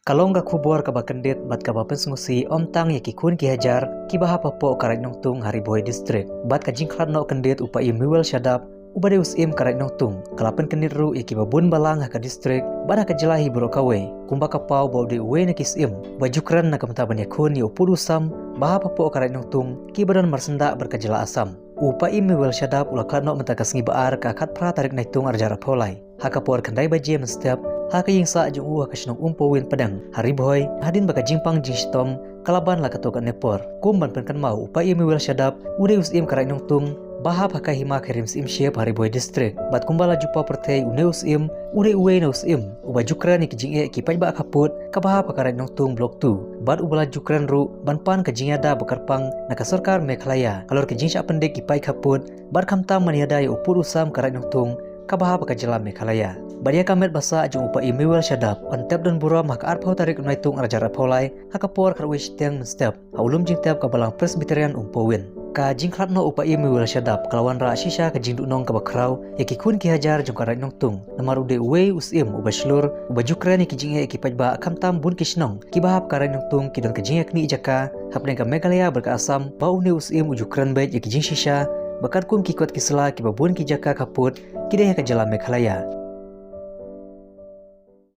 Kalau nggak kubur kaba kendit bat kaba pensungusi om tang ya kikun ki hajar ki baha papo karat nongtung hari boy district bat ka jingklat no kendit upa imiwel syadap ubade usim karat nongtung kalapen kendit ru ya ki babun balang ka district bada ka jelahi buro kawe kumba kapau bau de uwe na kisim bajukran na kamtaban yakun ya upur usam baha papo karat nongtung ki badan marsenda berkajela asam upa imiwel syadap ulaklat no mentakas ngibaar ka akat pra tarik naitung arjara polai hakapor kandai baje mestiap haka yang sa jung uha kasinong win padang hari boy hadin baka jingpang jingstom kalaban la katokan nepor kumban penkan mau upa imiwel syadap ude usim karai nongtung bahap haka hima kirim sim syep hari boy district bat kumbala jupa pertei une usim ude uwe na usim uba jukran ikijing e kipaj ba kaput kabahap karai nongtung blok 2 bat ubala jukran ru banpan kajingada bekarpang naka sarkar Meghalaya kalor kijing sya pendek kipai kaput bar kamtam maniada ya upur usam karai nongtung kabaha pakajela Meghalaya. Badia kamet basa jung upa imiwel syadap antep dan buram haka arpau tarik naitung arjara polai haka por karwish tiang menstep haulum jing tep kabalang presbyterian umpowin. Ka jingklat no upa imiwel syadap kalawan ra shisha ka jing dunong kabakrau yaki kun ki hajar jung karai nongtung namar ude uwe usim uba shlur uba jukran yaki jing e kipaj ba kamtam bun kishnong kibahap karai nongtung kidon ka jing yakni ijaka hapneng ka Meghalaya berka asam ba une usim ujukran bait yaki jing shisha bakat kum kikot kisela kibabun kijaka kaput kidaya ka jala Meghalaya.